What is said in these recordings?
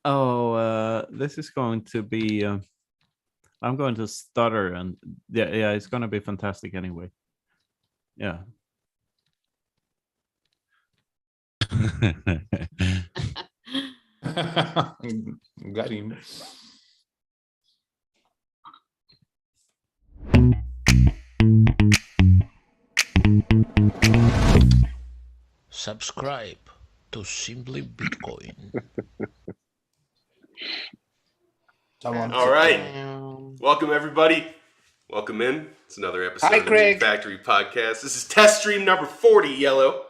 This is going to be. I'm going to stutter, and yeah, it's going to be fantastic anyway. Yeah. Got him. Subscribe to Simply Bitcoin. All right. Welcome, everybody. Welcome in. It's another episode Hi, of the Craig. Meat Factory podcast. This is test stream number 40, Yellow.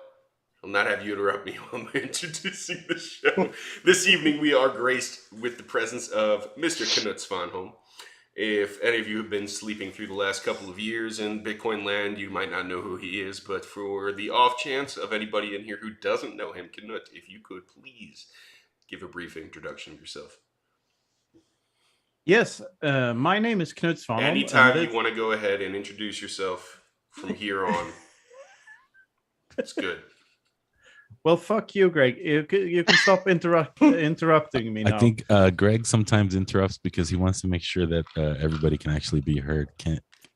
I'll not have you interrupt me while I'm introducing the show. This evening, we are graced with the presence of Mr. Knut Svanholm. If any of you have been sleeping through the last couple of years in Bitcoin land, you might not know who he is. But for the off chance of anybody in here who doesn't know him, Knut, if you could please give a brief introduction of yourself. Yes, my name is Knut Svanholm. Anytime you want to go ahead and introduce yourself from here on, it's good. Well, fuck you, Greg. You can stop interrupting me now. I think Greg sometimes interrupts because he wants to make sure that everybody can actually be heard.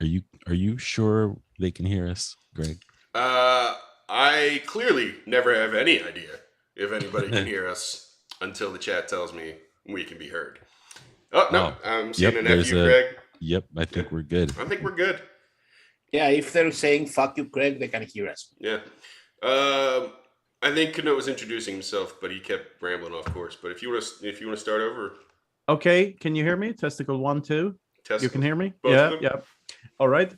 Are you sure they can hear us, Greg? I clearly never have any idea if anybody can hear us until the chat tells me we can be heard. Oh, no, I'm seeing an F you, Greg. Yep, I think we're good. I think we're good. Yeah, if they're saying fuck you, Craig, they can hear us. Yeah. I think Knut was introducing himself, but he kept rambling off course. But if you want to start over. Okay, can you hear me? Testicle 1, 2. Testicle. You can hear me? Both Yeah. All right.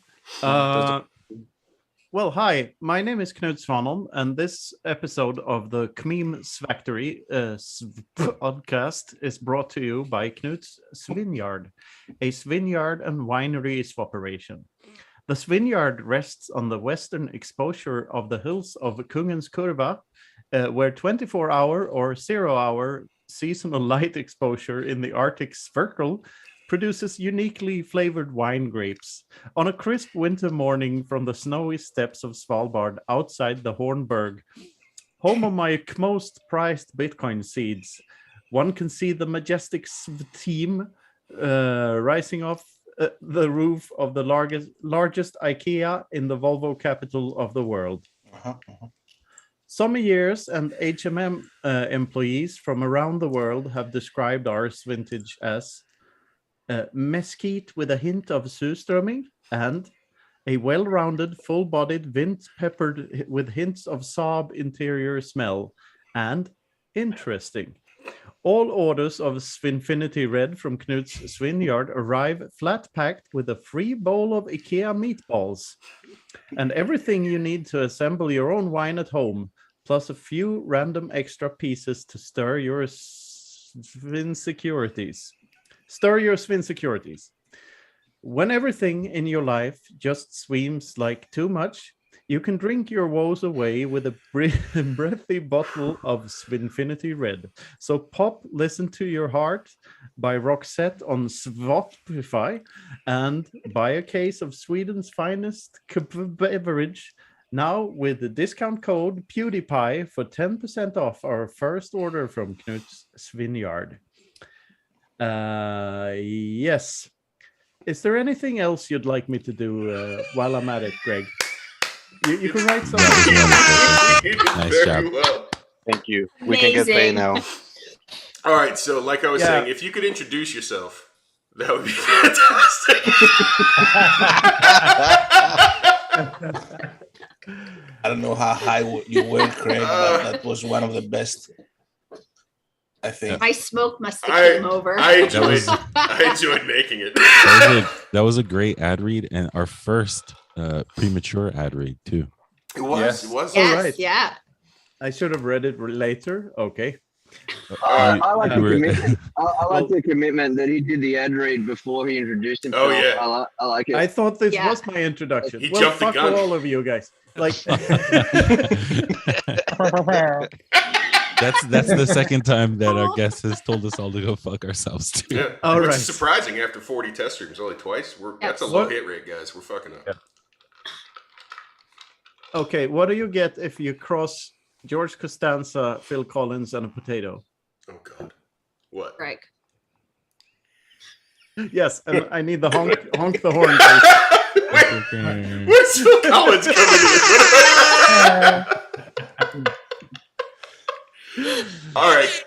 Well, hi, my name is Knut Svanholm, and this episode of the Kmeem's Factory podcast is brought to you by Knut's Vineyard, a vineyard and winery operation. The vineyard rests on the western exposure of the hills of Kungens Kurva, where 24-hour or 0-hour seasonal light exposure in the Arctic Circle produces uniquely flavored wine grapes. On a crisp winter morning from the snowy steppes of Svalbard outside the Hornberg, home of my most prized Bitcoin seeds, one can see the majestic team rising off the roof of the largest IKEA in the Volvo capital of the world. Some years and HMM employees from around the world have described our vintage as mesquite with a hint of surströmming and a well-rounded, full-bodied vint peppered with hints of Saab interior smell and interesting. All orders of Svinfinity Red from Knut's Vineyard arrive flat-packed with a free bowl of IKEA meatballs and everything you need to assemble your own wine at home, plus a few random extra pieces to stir your Svin securities. When everything in your life just seems like too much, you can drink your woes away with a breathy bottle of Svinfinity Red. So pop Listen to Your Heart by Roxette on Spotify and buy a case of Sweden's finest beverage now with the discount code PewDiePie for 10% off our first order from Knut's Vineyard. Yes. Is there anything else you'd like me to do while I'm at it, Greg? You can write something. Nice job. Well. Thank you. We can get paid now. All right. So, like I was saying, if you could introduce yourself, that would be fantastic. I don't know how high you went, Craig, but that was one of the best. I think my smoke must have came over. I enjoyed making it. That was a great ad read and our first premature ad read too. It was. Yes. It was. Yes, right. yeah. I should have read it later. Okay. I like the commitment. I like the commitment that he did the ad read before he introduced himself. Oh yeah, I like it. I thought this was my introduction. He well, jumped the fuck gun. all of you guys. Like. That's the second time that our guest has told us all to go fuck ourselves too. Yeah. All Which right. is surprising after 40 test streams, only twice. That's a low hit rate, guys. We're fucking up. Yeah. Okay, what do you get if you cross George Costanza, Phil Collins, and a potato? Oh god. What? Greg. Yes, and I need the honk the horn. Wait, where's Phil Collins coming in? All right.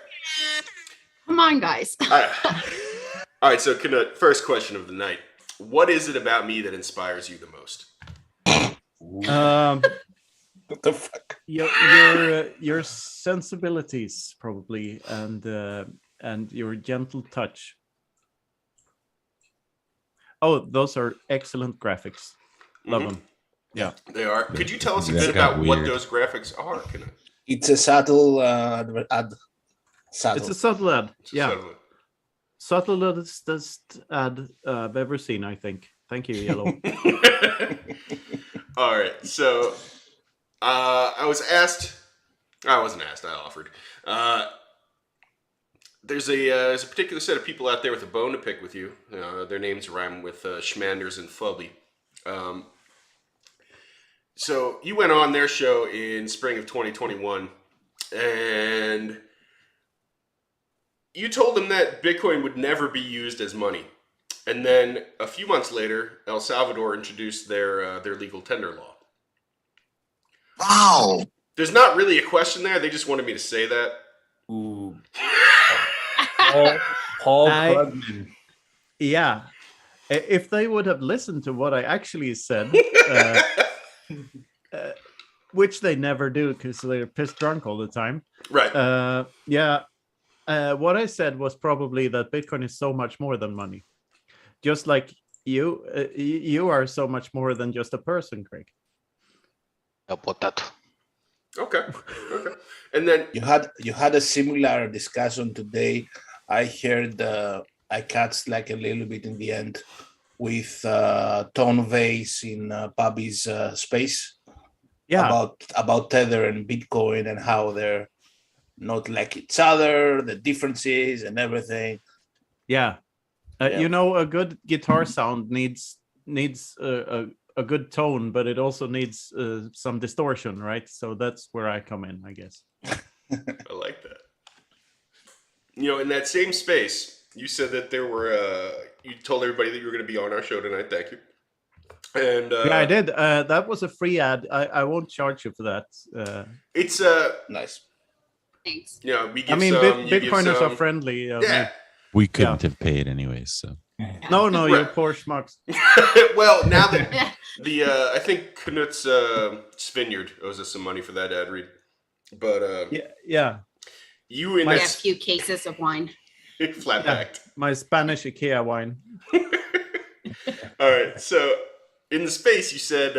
Come on, guys. All right, so Knut, first question of the night. What is it about me that inspires you the most? What the fuck? Your sensibilities probably, and your gentle touch. Oh, those are excellent graphics. Love them. Yeah, they are. Could you tell us a That bit got about what weird. those graphics are, Knut? It's a subtle subtle. it's a subtle ad. Yeah, Subtle. subtlest ad I've ever seen. I think. Thank you, Yellow. All right, so I wasn't asked. I offered. There's a particular set of people out there with a bone to pick with you. Their names rhyme with Schmanders and Flubby. So you went on their show in spring of 2021, and you told them that Bitcoin would never be used as money. And then a few months later, El Salvador introduced their legal tender law. Wow. There's not really a question there. They just wanted me to say that. Ooh. Paul Krugman. Yeah, if they would have listened to what I actually said, which they never do because they're pissed drunk all the time. Right. What I said was probably that Bitcoin is so much more than money. Just like you are so much more than just a person, Craig. Potato. Okay. And then You had a similar discussion today. I heard I catched like a little bit in the end with Tone Vase in Bobby's space. Yeah, About Tether and Bitcoin and how they're not like each other, the differences and everything. yeah. Yeah. You know, a good guitar sound needs a good tone, but it also needs some distortion, right? So that's where I come in, I guess. I like that. You know, in that same space, you said that there were. You told everybody that you were going to be on our show tonight. Thank you. And Yeah, I did. That was a free ad. I won't charge you for that. it's Nice. Thanks. you know, we give I mean, some, you give Bitcoiners some. are friendly. Yeah. We couldn't have paid anyways, so No, you Right. poor schmucks. Well, now that I think Knut's Vineyard owes us some money for that ad read, but Yeah. you in We have a that few cases of wine. flat backed. My Spanish IKEA wine. All right, so in the space, you said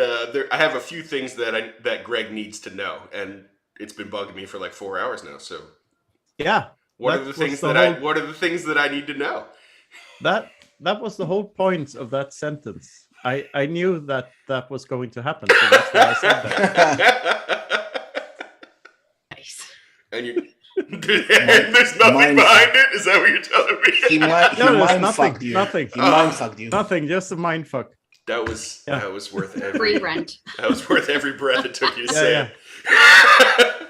I have a few things that Greg needs to know, and it's been bugging me for like 4 hours now. So, Yeah. what that are the was things the that whole- What are the things that I need to know? That was the whole point of that sentence. I knew that was going to happen, so that's why I said that. Nice. And there's nothing behind it. Is that what you're telling me? He mind there's fucked you. nothing. He mind fucked you. Nothing, just a mind fuck. That was worth every Free rent. That was worth every breath it took you to Yeah, say yeah. it.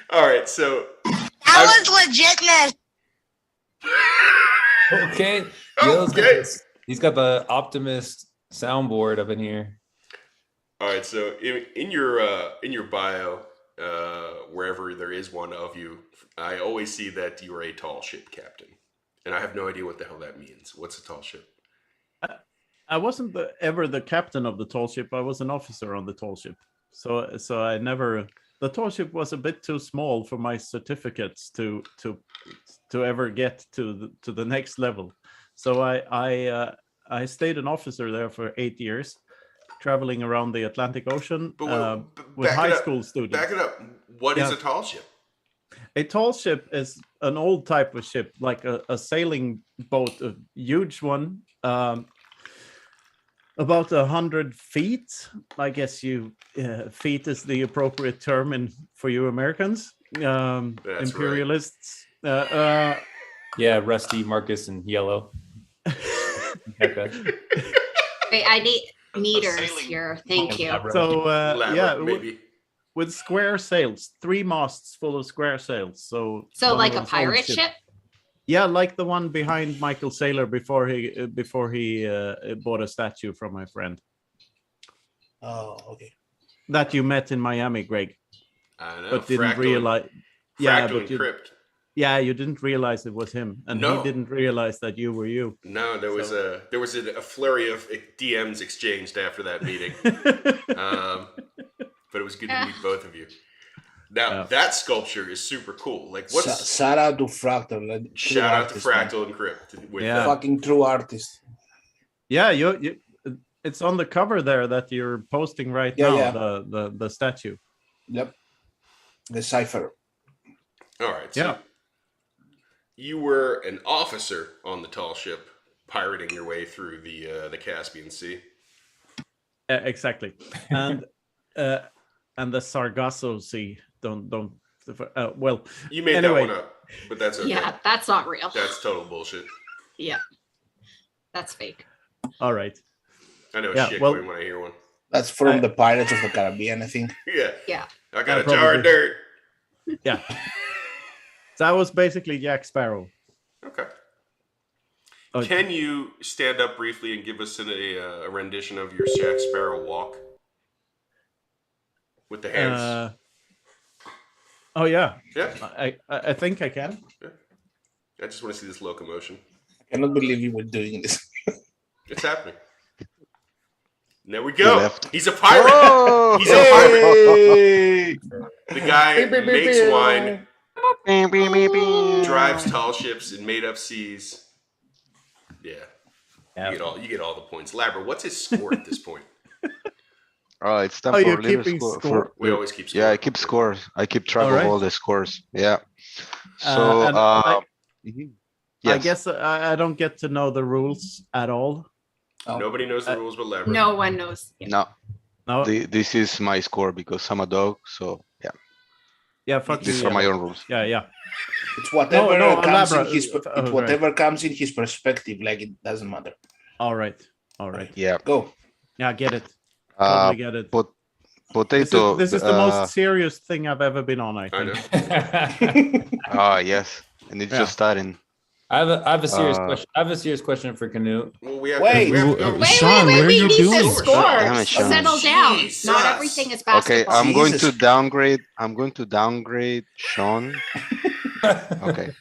All right, so That was legitness. Okay. Okay. He's got the Optimist soundboard up in here. all right, so in your bio, wherever there is one of you, I always see that you are a tall ship captain, and I have no idea what the hell that means. What's a tall ship? I wasn't ever the captain of the tall ship. I was an officer on the tall ship. So I never. The tall ship was a bit too small for my certificates to ever get to the next level. So I stayed an officer there for 8 years, traveling around the Atlantic Ocean with high school students. Back it up. What is Yeah. a tall ship? A tall ship is an old type of ship, like a sailing boat, a huge one, about 100 feet. I guess feet is the appropriate term for you Americans, That's imperialists. Yeah, Rusty, Marcus, and Yellow. Okay. Wait, I need meters here. Thank you. So Elaborate, yeah, maybe. with square sails, 3 masts full of square sails. So So one like of a those old pirate ships. ship? Yeah, like the one behind Michael Saylor before he bought a statue from my friend Oh, okay. that you met in Miami, Greg, I know. but didn't Fractal realize. Fractal but you, Encrypt. you didn't realize it was him, and No. he didn't realize that you were you. No, there was a flurry of DMs exchanged after that meeting. But it was good to meet both of you. Now that sculpture is super cool. Like, what's shout out to Fractal. shout out to Fractal Encrypt with fucking true artist. Yeah, you. It's on the cover there that you're posting right now. Yeah. The statue. Yep. The cipher. All right. So you were an officer on the tall ship, pirating your way through the Caspian Sea. Exactly, and the Sargasso Sea. Don't. Well, you made anyway. that one up, but that's okay. Yeah, that's not real. That's total bullshit. Yeah, that's fake. All right. I know a shit coin when I hear one. That's from the Pirates of the Caribbean, I think. Yeah. I got a jar of dirt. Yeah. That was basically Jack Sparrow. Okay. Can you stand up briefly and give us a rendition of your Jack Sparrow walk? With the hands. Oh yeah. Yeah. I think I can. Yeah. I just want to see this locomotion. I cannot believe you were doing this. It's happening. There we go. He's a pirate. Whoa! He's a pirate. The guy makes wine, drives tall ships in made-up seas. Yeah. You get all the points. Labra, what's his score at this point? Oh, it's time for you're leader keeping score. score. We always keep score. Yeah, I keep scores. I keep track Alright. of all the scores. Yeah. So, I yes. guess I don't get to know the rules at all. Nobody knows the rules but Labra. No one knows. Yeah. No. This is my score because I'm a dog. So yeah, Yeah, fuck these you, are my own rules. Yeah. It's whatever No, comes Labra, in his right. whatever comes in his perspective. Like, it doesn't matter. All right. Yeah. Go. Yeah, get it. Uh, Totally get it. Potato. This is the most serious thing I've ever been on, I I think. know. Yes, and it's just starting. I have a serious question. I have a serious question for Canute. Well, we have Wait. to go. Sean, where are we you need doing? to score. Damn it, Sean. Settle down. Jesus. Not everything is Okay, basketball. I'm going Jesus. to downgrade. I'm going to downgrade Sean. Okay.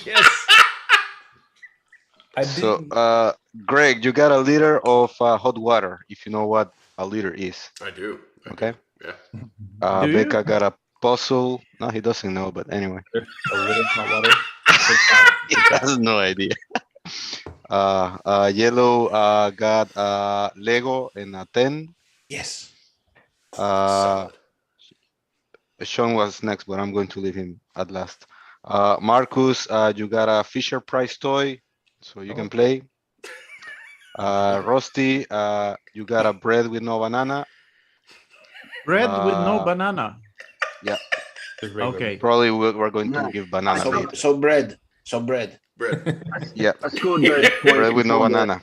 Yes. So, Greg, you got a liter of hot water. If you know what a liter is. I do. Okay. Yeah. Do you? Becca got a puzzle. No, he doesn't know, but anyway. A little hot water. He has no idea. Yellow got Lego and a 10. Yes. Sean was next, but I'm going to leave him at last. Marcus, you got a Fisher Price toy, so you can play. Rusty, you got a bread with no banana. Bread with no banana. Yeah. Okay. Probably we're going to give banana. later. So bread. Bread. Yeah. That's good. Great. Bread with no banana.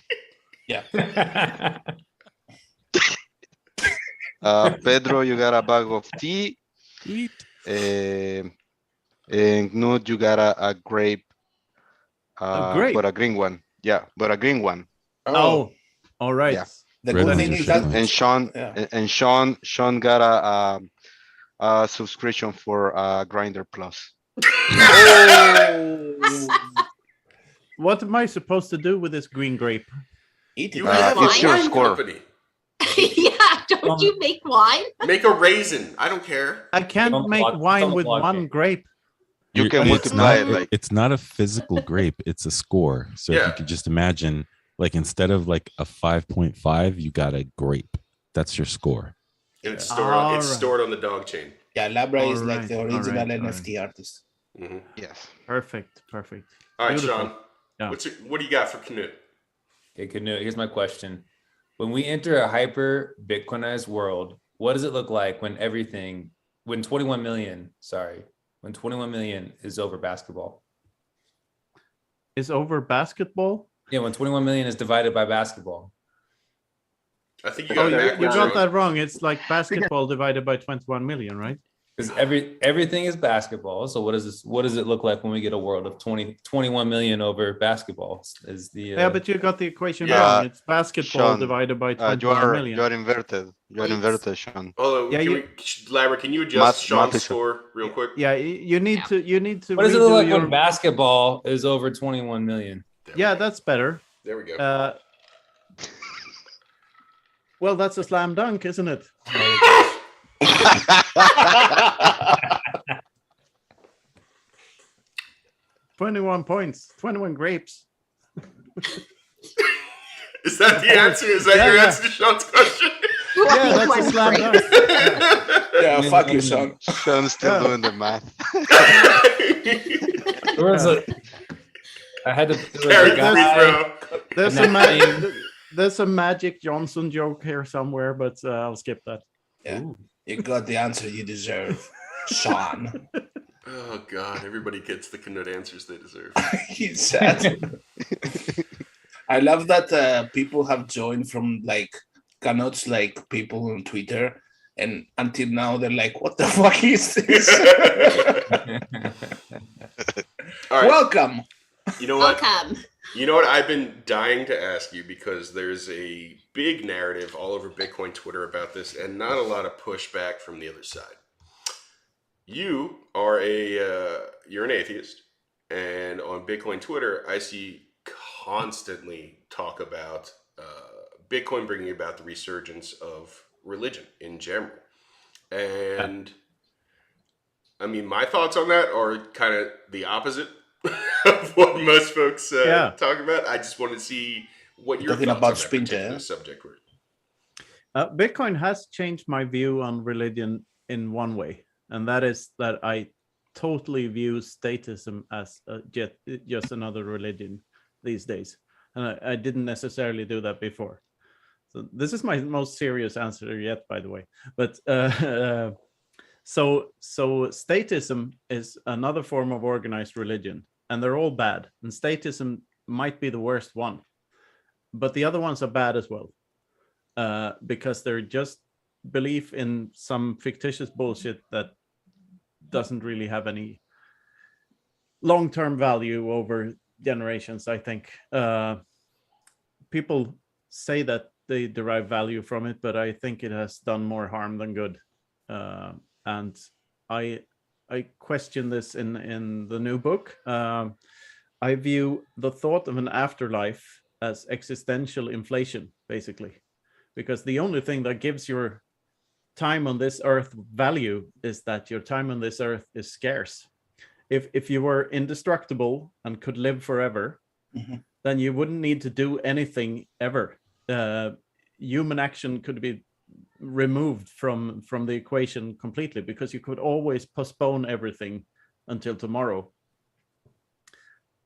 Pedro, you got a bag of tea. Sweet. And Knut, you got a grape. grape? But a green one. Yeah, but a green one. Oh, all right. Yeah. The Bread good with thing your is that shit. And Sean, Yeah. and Sean got a subscription for Grinder Plus. What am I supposed to do with this green grape? eat it. You have it's a your wine score. company. Yeah, don't you make wine? Make a raisin. I don't care. I can't on the make block- it's on wine the with block one game. grape. You can It's multiply not, it like it's not a physical grape, it's a score. So if Yeah. you could just imagine, like instead of like a 5.5, you got a grape. That's your score. And it's stored on, it's Alright. stored on the dog chain. Yeah, Labra is like Alright, the original alright, NFT artist. Mhm. yes. Perfect. All right, Beautiful. Sean. Yeah. What do you got for Knut? Okay, Canute, here's my question. When we enter a hyper Bitcoinized world, what does it look like when 21 million is over basketball? Is over basketball? Yeah, when 21 million is divided by basketball. I think you Oh, got it you backwards. got Ron. that wrong. It's like basketball divided by 21 million, right? Because everything is basketball. So what does it look like when we get a world of 21 million over basketball? Is the Yeah, but you got the equation Yeah, wrong. It's basketball Sean, divided by you 21 are million. inverted. You are inverted, Sean. Hold on, Yeah, Labra, can you adjust Sean's is- score real quick? Yeah, you need to what does it look redo like your. when basketball is over 21 million? Yeah, that's better. There we go. Well, that's a slam dunk, isn't it? 21 points, 21 grapes. Is that the answer? Is that your answer to Sean's question? Yeah, that's a slam dunk. Yeah, fuck you, son. Sean's still doing the math. There was I had to. Carry free throw. There's a Magic Johnson joke here somewhere, but I'll skip that. Yeah, you got the answer you deserve, Sean. Oh God! Everybody gets the Knut answers they deserve. He's sad. I love that people have joined from like Knut's like people on Twitter, and until now they're like, "What the fuck is this?" All right. Welcome. You know what? Welcome. You know what? I've been dying to ask you because there's a big narrative all over Bitcoin Twitter about this, and not a lot of pushback from the other side. You are you're an atheist, and on Bitcoin Twitter, I see constantly talk about Bitcoin bringing about the resurgence of religion in general. And I mean, my thoughts on that are kind of the opposite of what most folks talk about. I just want to see what you're talking about Spinter subject were. Bitcoin has changed my view on religion in one way, and that is that I totally view statism as just another religion these days, and I didn't necessarily do that before. So this is my most serious answer yet, by the way. But so statism is another form of organized religion, and they're all bad. And statism might be the worst one, but the other ones are bad as well, because they're just belief in some fictitious bullshit that doesn't really have any long-term value over generations. I think people say that they derive value from it, but I think it has done more harm than good. And I question this in the new book. I view the thought of an afterlife as existential inflation, basically, because the only thing that gives your time on this earth value is that your time on this earth is scarce. If you were indestructible and could live forever, then you wouldn't need to do anything ever. Human action could be removed from the equation completely, because you could always postpone everything until tomorrow.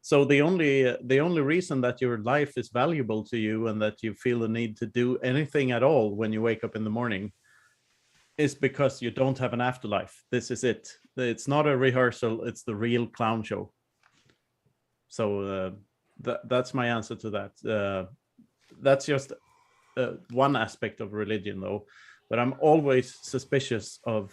So the only reason that your life is valuable to you and that you feel the need to do anything at all when you wake up in the morning is because you don't have an afterlife. This is it. It's not a rehearsal, it's the real clown show. So that's my answer to that. That's just one aspect of religion, though. But I'm always suspicious of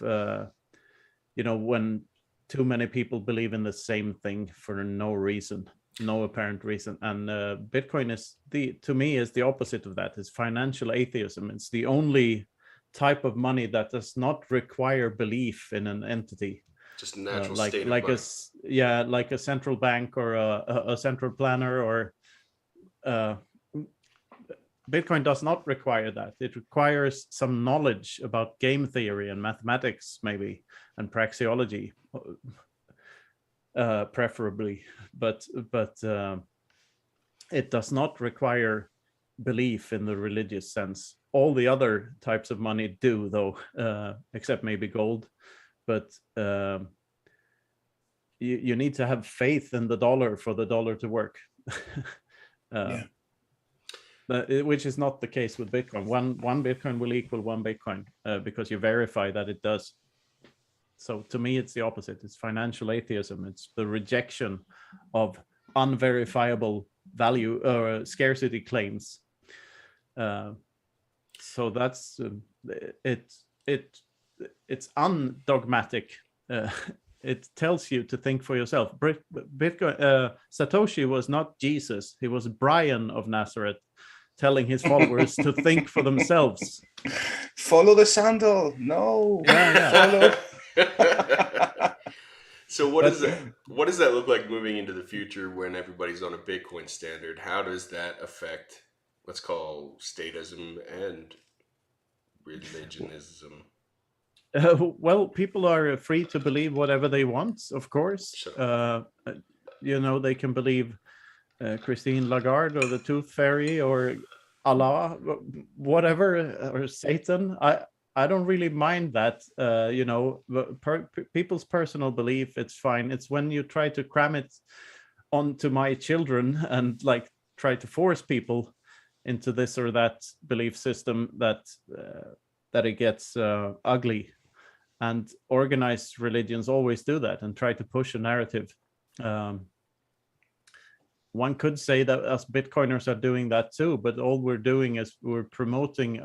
when too many people believe in the same thing for no reason, no apparent reason. And Bitcoin is to me is the opposite of that. It's financial atheism. It's the only type of money that does not require belief in an entity. Just a natural like state like of mind. like a central bank or a central planner, or Bitcoin does not require that. It requires some knowledge about game theory and mathematics, maybe, and praxeology, preferably. But it does not require belief in the religious sense. All the other types of money do, though, except maybe gold. But you need to have faith in the dollar for the dollar to work. Which is not the case with Bitcoin. One Bitcoin will equal one Bitcoin because you verify that it does. So to me, it's the opposite. It's financial atheism. It's the rejection of unverifiable value or scarcity claims. So that's it it's undogmatic. It tells you to think for yourself. Bitcoin, Satoshi was not Jesus. He was Brian of Nazareth, telling his followers to think for themselves. Follow the sandal. No. Yeah. Follow. So what does that look like moving into the future when everybody's on a Bitcoin standard? How does that affect what's called statism and religionism? Well, people are free to believe whatever they want, of course. Sure. They can believe Christine Lagarde or the Tooth Fairy or Allah, whatever, or Satan. I don't really mind that. People's personal belief, it's fine. It's when you try to cram it onto my children and like try to force people into this or that belief system that it gets ugly. And organized religions always do that and try to push a narrative. One could say that us Bitcoiners are doing that too, but all we're doing is we're promoting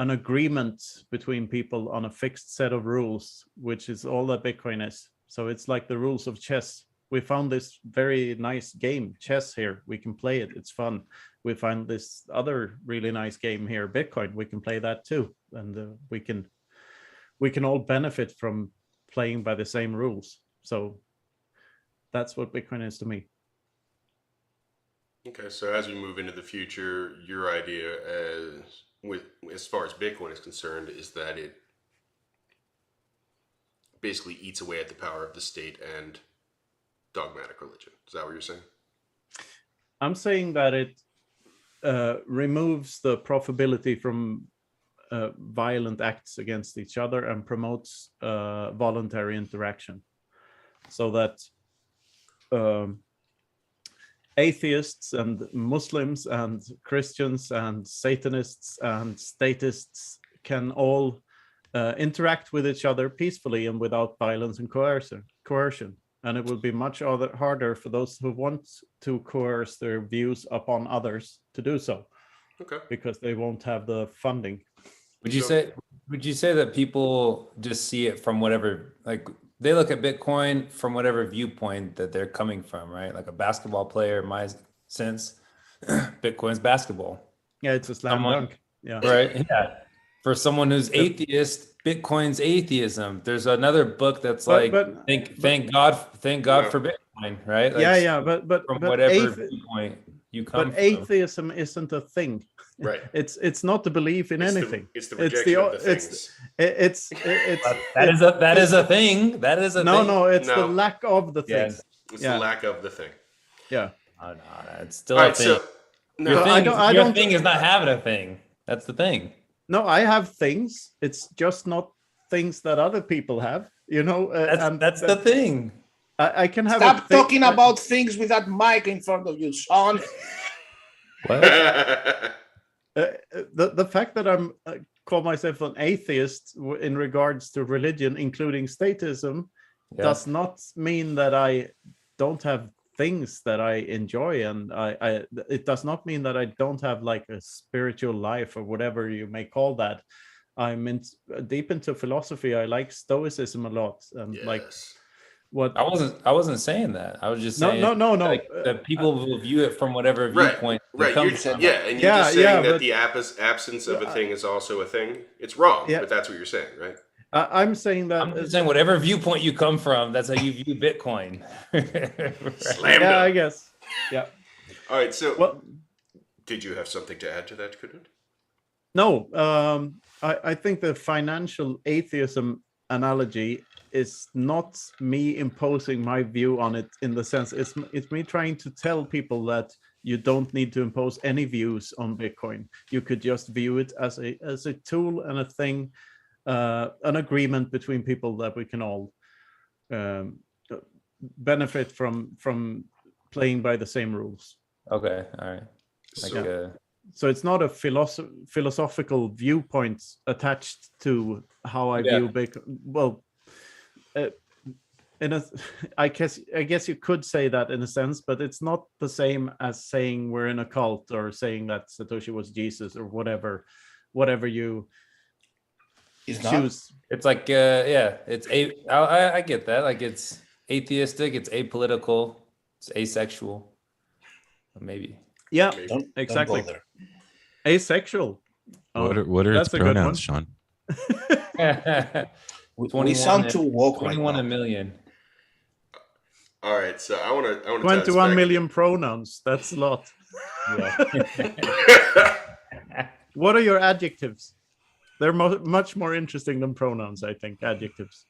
an agreement between people on a fixed set of rules, which is all that Bitcoin is. So it's like the rules of chess. We found this very nice game, chess, here. We can play it. It's fun. We find this other really nice game here, Bitcoin. We can play that too, and we can all benefit from playing by the same rules. So that's what Bitcoin is to me. Okay, so as we move into the future, your idea as far as Bitcoin is concerned is that it basically eats away at the power of the state and dogmatic religion. Is that what you're saying? I'm saying that it removes the profitability from violent acts against each other and promotes voluntary interaction, so that atheists and Muslims and Christians and Satanists and statists can all interact with each other peacefully and without violence and coercion. And it will be much harder for those who want to coerce their views upon others to do so. Okay. Because they won't have the funding. Would you say that people just see it from whatever, like they look at Bitcoin from whatever viewpoint that they're coming from, right? Like a basketball player, in my sense, Bitcoin's basketball. Yeah, it's a slam dunk. Yeah. Right. Yeah. For someone who's atheist, Bitcoin's atheism. There's another book that's thank God for Bitcoin, right? Like, but from whatever viewpoint you come from. Atheism isn't a thing. Right. It's not the belief in anything. It's the rejection of the things. It's that is a thing. That is a thing. No, it's the lack of the thing. Yes. It's the lack of the thing. Yeah. Oh, no, it's still a thing. Your thing is not having a thing. That's the thing. No, I have things. It's just not things that other people have. That's the thing. I can have. Stop talking about things with that mic in front of you, son. What? The fact that I'm call myself an atheist in regards to religion, including statism, does not mean that I don't have things that I enjoy, and it does not mean that I don't have like a spiritual life or whatever you may call that. I'm deep into philosophy. I like Stoicism a lot, and like what I wasn't saying that. I was just saying no. Like, that people will view it from whatever viewpoint. Right. You're just saying that the absence of a thing is also a thing. It's wrong, but that's what you're saying, right? I'm saying that. I'm just saying whatever viewpoint you come from, that's how you view Bitcoin. Slam yeah, I guess. Yeah. All right. So, did you have something to add to that, Knut? No. I think the financial atheism analogy is not me imposing my view on it, in the sense it's me trying to tell people that you don't need to impose any views on Bitcoin. You could just view it as a tool and a thing. An agreement between people that we can all benefit from playing by the same rules. Okay, all right. So it's not a philosophical viewpoint attached to how I view Bitcoin. Well, I guess you could say that in a sense, but it's not the same as saying we're in a cult or saying that Satoshi was Jesus or whatever you It's not. choose. It's like I get that. Like it's atheistic, it's apolitical, it's asexual. Maybe. Yeah, Maybe. Don't exactly. go there. Asexual. What are its that's a good one. pronouns, Sean? We sound too woke right 21 now. a million. All right, so I want to 21 million pronouns. That's a lot. Yeah. What are your adjectives? They're much more interesting than pronouns, I think. Adjectives.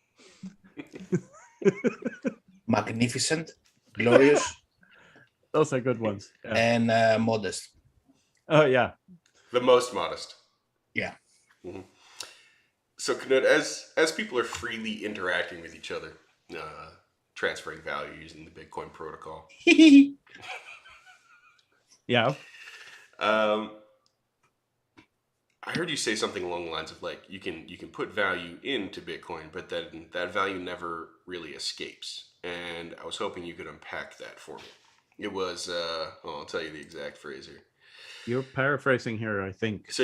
Magnificent, glorious, Those are good ones. Yeah. and modest. Oh, yeah. The most modest. Yeah. Mhm. So Knut, as people are freely interacting with each other, transferring value using the Bitcoin protocol. Yeah. I heard you say something along the lines of like you can put value into Bitcoin, but then that value never really escapes. And I was hoping you could unpack that for me. It was I'll tell you the exact phrase here. You're paraphrasing here, I think. So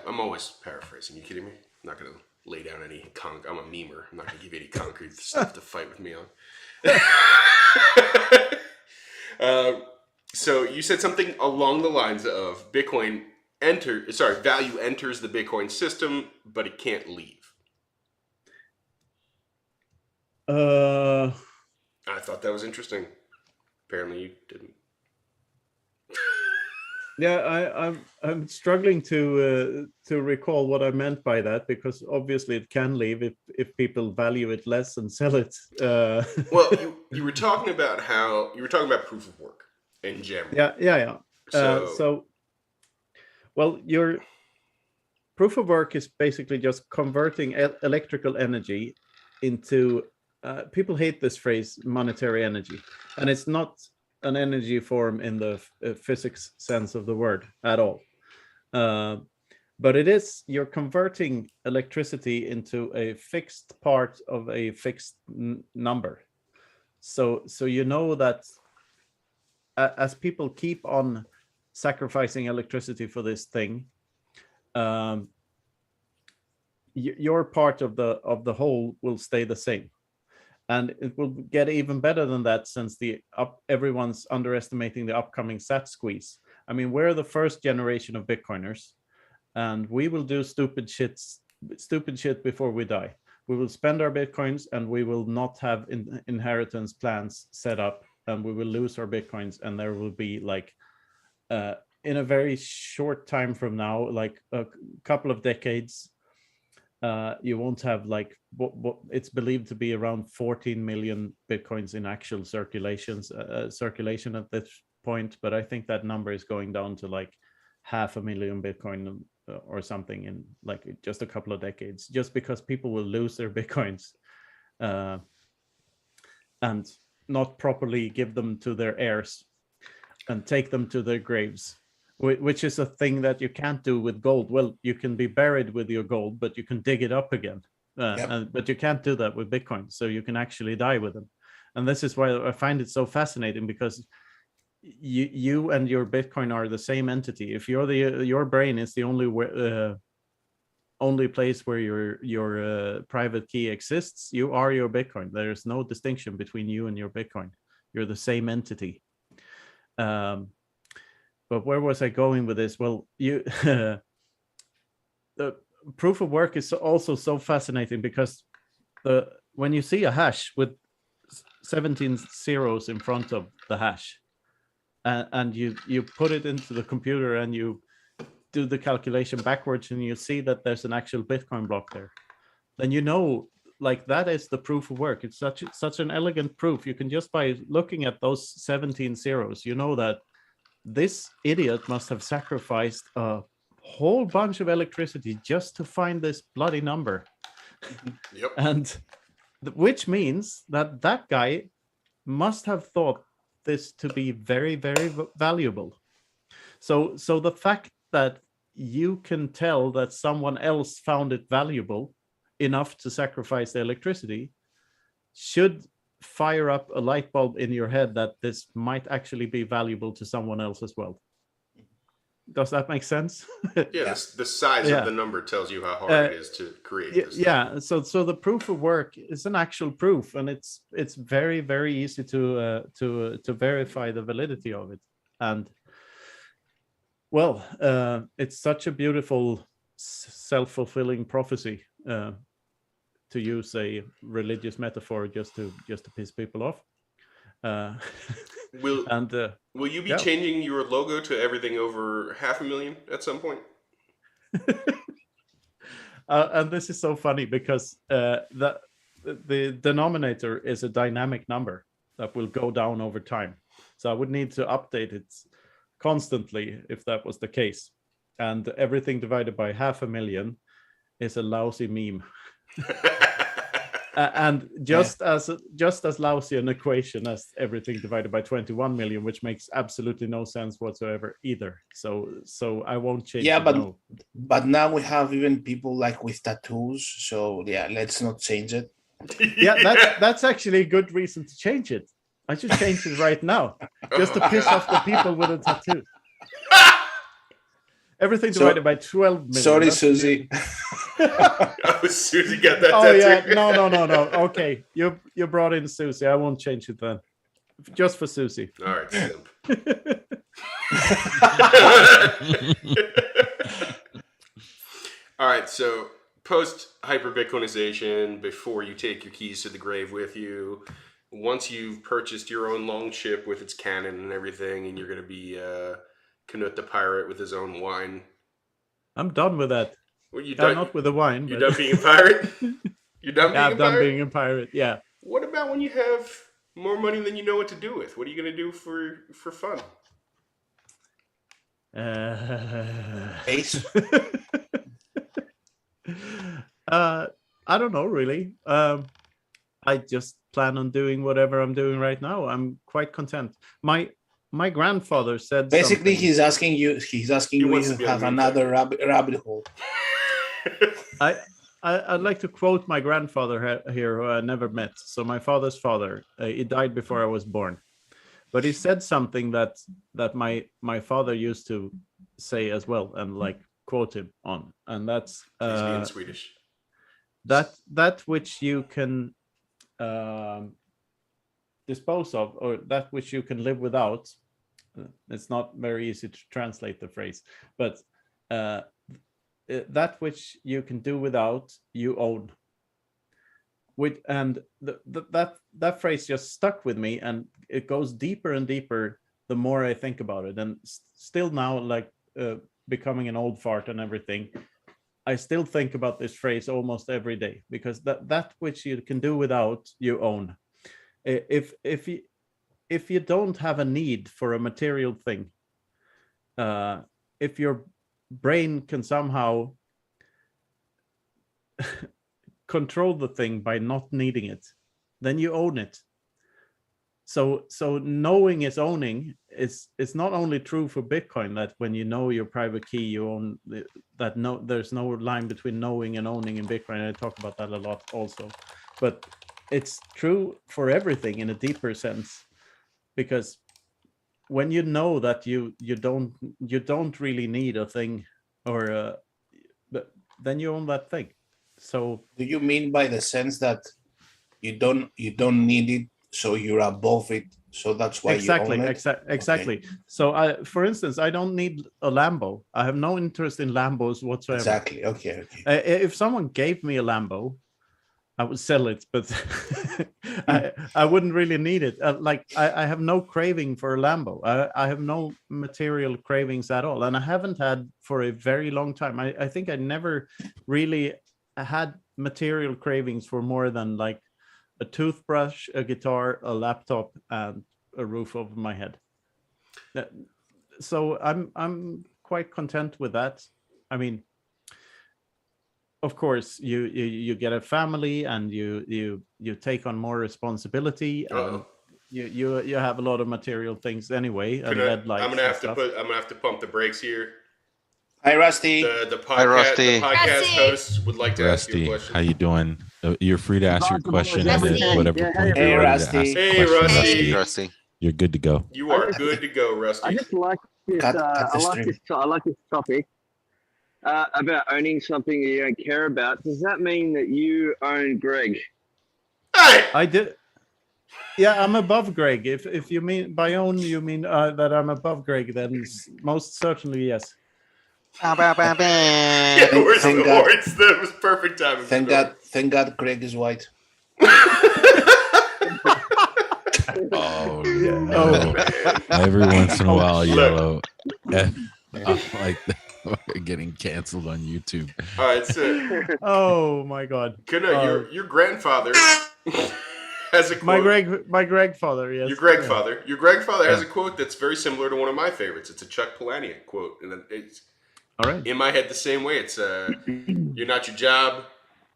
I'm always paraphrasing. You kidding me? I'm not gonna lay down any I'm a memer. I'm not gonna give you any concrete stuff to fight with me on. So you said something along the lines of value enters the Bitcoin system, but it can't leave. I thought that was interesting. Apparently you didn't. Yeah, I'm struggling to recall what I meant by that, because obviously it can leave if people value it less and sell it. Well, you were talking about proof of work in general. Yeah. Well, your proof of work is basically just converting electrical energy into. People hate this phrase, monetary energy, and it's not an energy form in the physics sense of the word at all. But it is, you're converting electricity into a fixed part of a fixed number. So you know that as people keep on sacrificing electricity for this thing, your part of the whole will stay the same. And it will get even better than that, since everyone's underestimating the upcoming SAT squeeze. I mean, we're the first generation of Bitcoiners, and we will do stupid shit before we die. We will spend our Bitcoins, and we will not have inheritance plans set up, and we will lose our Bitcoins, and there will be like, in a very short time from now, like a couple of decades, you won't have like what it's believed to be around 14 million Bitcoins in actual circulation at this point, but I think that number is going down to like 500,000 Bitcoin or something in like just a couple of decades, just because people will lose their Bitcoins and not properly give them to their heirs and take them to their graves, which is a thing that you can't do with gold. Well, you can be buried with your gold, but you can dig it up again. But you can't do that with Bitcoin. So you can actually die with them. And this is why I find it so fascinating, because you and your Bitcoin are the same entity. If your brain is the only place where your private key exists, you are your Bitcoin. There's no distinction between you and your Bitcoin. You're the same entity. But where was I going with this? Well, the proof of work is also so fascinating, because when you see a hash with 17 zeros in front of the hash, and you put it into the computer and you do the calculation backwards, and you see that there's an actual Bitcoin block there, then you know, like, that is the proof of work. It's such an elegant proof. You can just, by looking at those 17 zeros, you know that this idiot must have sacrificed a whole bunch of electricity just to find this bloody number. Yep. And which means that guy must have thought this to be very, very valuable. So the fact that you can tell that someone else found it valuable enough to sacrifice the electricity should fire up a light bulb in your head that this might actually be valuable to someone else as well. Does that make sense? Yeah, the size of the number tells you how hard it is to create this. Yeah, so the proof of work is an actual proof, and it's very, very easy to verify the validity of it. And well, it's such a beautiful self-fulfilling prophecy, to use a religious metaphor, just to piss people off. Will you be changing your logo to everything over 500,000 at some point? And this is so funny because the denominator is a dynamic number that will go down over time. So I would need to update it constantly if that was the case. And everything divided by 500,000 is a lousy meme. And just as lousy an equation as everything divided by 21 million, which makes absolutely no sense whatsoever either. So I won't change. Yeah, but now we have even people like with tattoos. So yeah, let's not change it. Yeah, that's actually a good reason to change it. I should change it right now, just to piss off the people with a tattoo. Everything divided by 12 million. Sorry, Susie. Susie got that tattoo. Oh yeah, no. Okay, you brought in Susie. I won't change it then. Just for Susie. All right, simp. All right, so post hyper Bitcoinization, before you take your keys to the grave with you, once you've purchased your own longship with its cannon and everything, and you're going to be Knut the pirate with his own wine. I'm done with that. Well, you done? Not with the wine. You're done being a pirate? You're done being a pirate? I'm done being a pirate, yeah. What about when you have more money than you know what to do with? What are you going to do for fun? Ace? I don't know, really. I just plan on doing whatever I'm doing right now. I'm quite content. My grandfather said basically something. he's asking you to have another rabbit hole. I'd like to quote my grandfather here, who I never met. So my father's father, he died before I was born, but he said something that my father used to say as well, and like quote him on, and that's in Swedish. That which you can dispose of, or that which you can live without. It's not very easy to translate the phrase, but that which you can do without, you own. And that phrase just stuck with me, and it goes deeper and deeper the more I think about it. And still now, like becoming an old fart and everything, I still think about this phrase almost every day, because that which you can do without, you own. If you don't have a need for a material thing, if your brain can somehow control the thing by not needing it, then you own it. So knowing is owning is not only true for Bitcoin, that when you know your private key, you own that. No, there's no line between knowing and owning in Bitcoin. I talk about that a lot also, but it's true for everything in a deeper sense, because when you know that you don't really need a thing, or then you own that thing. So do you mean by the sense that you don't need it, so you're above it, so that's why you own it? Exactly. Okay. So for instance, I don't need a Lambo. I have no interest in Lambos whatsoever. Exactly. Okay. If someone gave me a Lambo, I would sell it, but I wouldn't really need it. I have no craving for a Lambo. I have no material cravings at all, and I haven't had for a very long time. I think I never really had material cravings for more than like a toothbrush, a guitar, a laptop, and a roof over my head. So I'm quite content with that. I mean, of course, you get a family, and you take on more responsibility. You have a lot of material things anyway. I'm gonna have to pump the brakes here. Hi, Rusty. The Hi, Rusty. podcast host would like to ask you a Rusty, question. how you doing? You're free to ask your question, and then whatever point Hey, you're ready to Rusty. ask the Hey, question, Rusty. Rusty. you're good to go. You are good to go, Rusty. I just like Cut I the like stream. this. I like this topic about owning something you don't care about. Does that mean that you own Greg? Hey! I did. Yeah, I'm above Greg. If you mean by own, you mean that I'm above Greg, then most certainly yes. Yeah, where's Thank the God. horns? That was perfect timing. Thank God Greg is white. Oh Yeah. no! Every once in a while, Look. yellow. I'm like we're getting canceled on YouTube. All right, so Oh my God. Knut, your grandfather has a quote. My Gregfather, yes. Your Gregfather. Your Gregfather has Yeah. a quote that's very similar to one of my favorites. It's a Chuck Palahniuk quote, and it's All right. in my head the same way. It's you're not your job,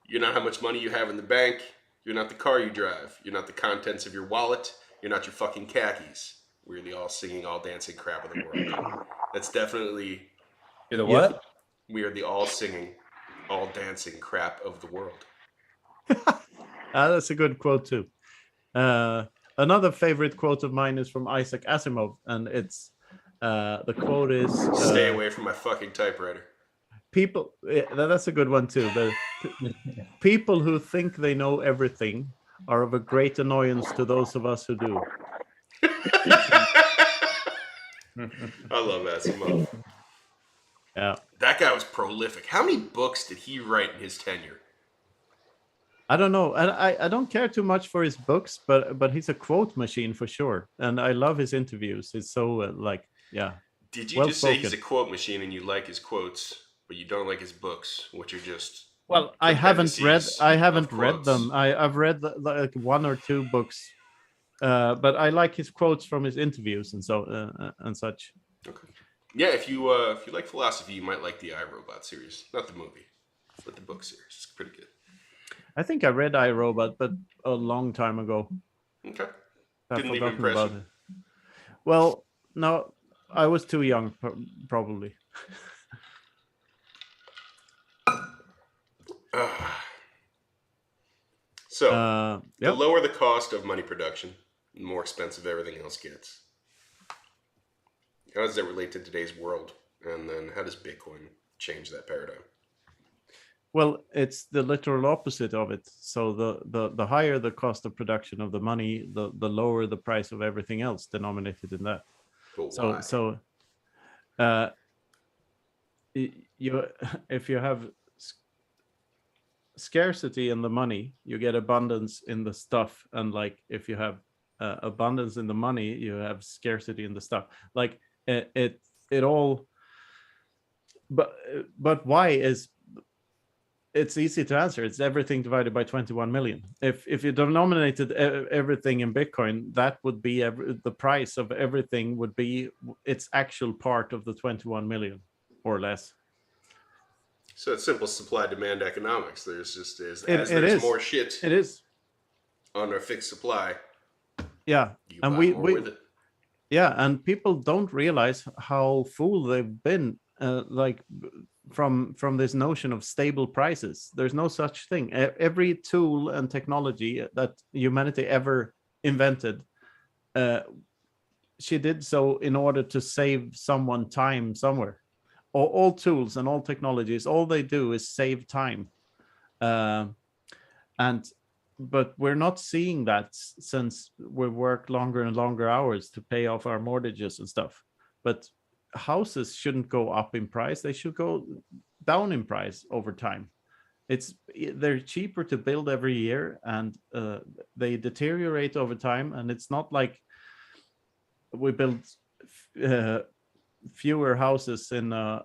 you're not how much money you have in the bank, you're not the car you drive, you're not the contents of your wallet, you're not your fucking khakis. We're the all singing, all dancing crap of the world. That's definitely You're the what? we are the all singing, all dancing crap of the world. That's a good quote too. Another favorite quote of mine is from Isaac Asimov, and it's the quote is Stay away from my fucking typewriter. people. That's a good one too. People who think they know everything are of a great annoyance to those of us who do. I love Asimov. Yeah. That guy was prolific. How many books did he write in his tenure? I don't know, and I don't care too much for his books, but he's a quote machine for sure, and I love his interviews. It's so yeah. Did you Well just say he's a spoken. quote machine and you like his quotes, but you don't like his books, which are just Well, I haven't read quotes. them. I've read like one or two books, but I like his quotes from his interviews and so and such. Okay. Yeah, if you like philosophy, you might like the iRobot series, not the movie, but the book series. It's pretty good. I think I read iRobot, but a long time ago. Okay. I've Didn't even forgotten impress about you. it. Well, no, I was too young, probably. So, the Yep. lower the cost of money production, the more expensive everything else gets. How does that relate to today's world? And then how does Bitcoin change that paradigm? Well, it's the literal opposite of it. So the higher the cost of production of the money, the lower the price of everything else denominated in that. But So why? so you if you have scarcity in the money, you get abundance in the stuff, and like if you have abundance in the money, you have scarcity in the stuff. Like it all. But why is it's easy to answer. It's everything divided by 21 million. If you denominated everything in Bitcoin, that would be the price of everything would be its actual part of the 21 million or less. So it's simple supply demand economics. There's just It there's is. more shit It is. on a fixed supply. Yeah, You and buy more with it. yeah, and people don't realize how fool they've been. Like from this notion of stable prices. There's no such thing. Every tool and technology that humanity ever invented, she did so in order to save someone time somewhere. All tools and all technologies, all they do is save time. But we're not seeing that since we work longer and longer hours to pay off our mortgages and stuff. But houses shouldn't go up in price. They should go down in price over time. They're cheaper to build every year, and they deteriorate over time. And it's not like we build fewer houses in a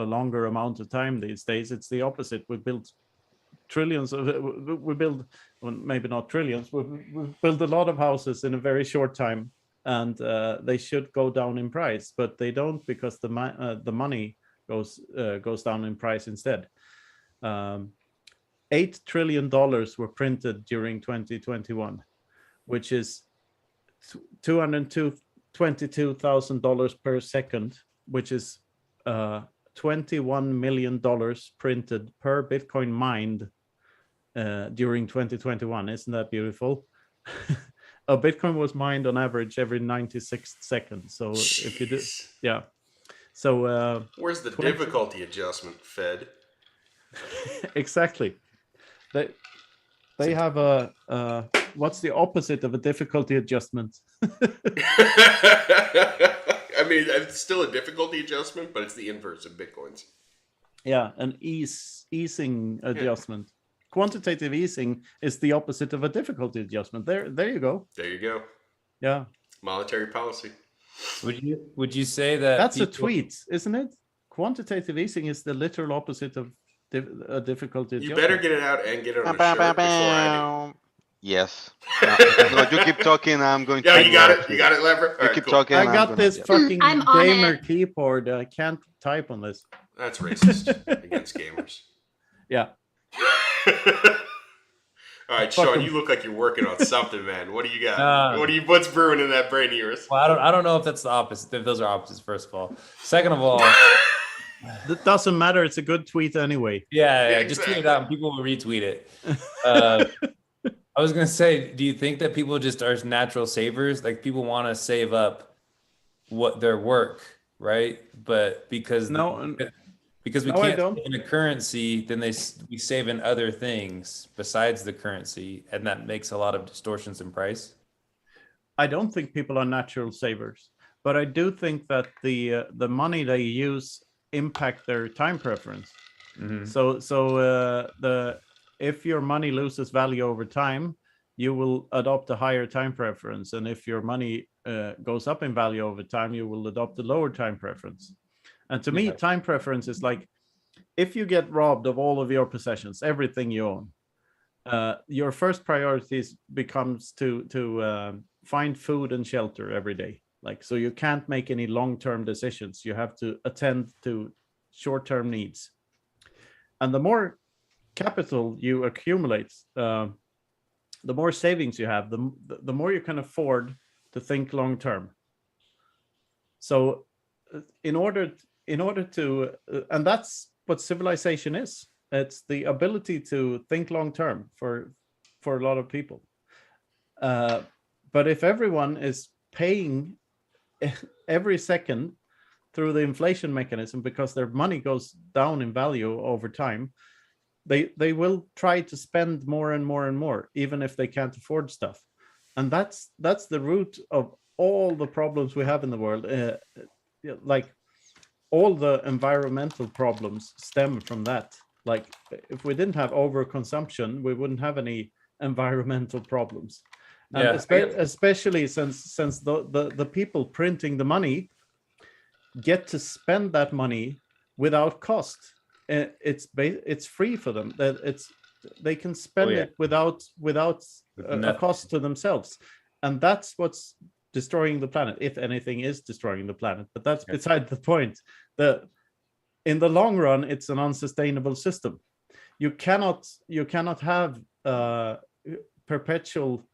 longer amount of time these days. It's the opposite. We build trillions of well, maybe not trillions. We build a lot of houses in a very short time. And they should go down in price, but they don't, because the money goes down in price instead. $8 trillion were printed during 2021, which is $222,000 per second, which is $21 million printed per Bitcoin mined during 2021. Isn't that beautiful? A Bitcoin was mined on average every 96 seconds. So if you do, yeah. So Where's the 20 difficulty adjustment, Fed? exactly. They have what's the opposite of a difficulty adjustment? I mean, it's still a difficulty adjustment, but it's the inverse of Bitcoin's. Yeah, an easing adjustment. Quantitative easing is the opposite of a difficulty adjustment. There you go. There you go. Yeah. Monetary policy. Would you say that That's a tweet, isn't it? Quantitative easing is the literal opposite of a difficulty You adjustment. better get it out and get it on a shirt before I Yes. No, you keep talking. I'm going do. to. Yeah, you got it. You got it, Lever. You keep talking. I I'm got gonna- this yeah. fucking I'm on gamer it. keyboard. I can't type on this. That's racist against gamers. Yeah. All right, Sean, Fucking- you look like you're working on something, man. What do you got? What's brewing in that brain of yours? Well, I don't know if that's the opposite. If those are opposites, first of all. Second of all, It doesn't matter. It's a good tweet anyway. yeah, just tweet it out and people will retweet it. I was gonna say, do you think that people just are natural savers? Like people want to save up what their work, right? But because because we No, I can't don't. save in a currency, then we save in other things besides the currency, and that makes a lot of distortions in price. I don't think people are natural savers, but I do think that the money they use impact their time preference. Mhm. So if your money loses value over time, you will adopt a higher time preference, and if your money goes up in value over time, you will adopt a lower time preference. And to me, time preference is like if you get robbed of all of your possessions, everything you own, your first priority becomes to find food and shelter every day. Like, so you can't make any long-term decisions. You have to attend to short-term needs. And the more capital you accumulate, the more savings you have, the more you can afford to think long-term. So in order to, and that's what civilization is. It's the ability to think long-term for a lot of people. But if everyone is paying every second through the inflation mechanism because their money goes down in value over time, they will try to spend more and more and more, even if they can't afford stuff. And that's the root of all the problems we have in the world. Like all the environmental problems stem from that. Like if we didn't have overconsumption, we wouldn't have any environmental problems. And especially since the people printing the money get to spend that money without cost. It's free for them. They can spend it without a cost to themselves, and that's what's destroying the planet. If anything is destroying the planet, but that's beside the point. In the long run, it's an unsustainable system. You cannot have perpetual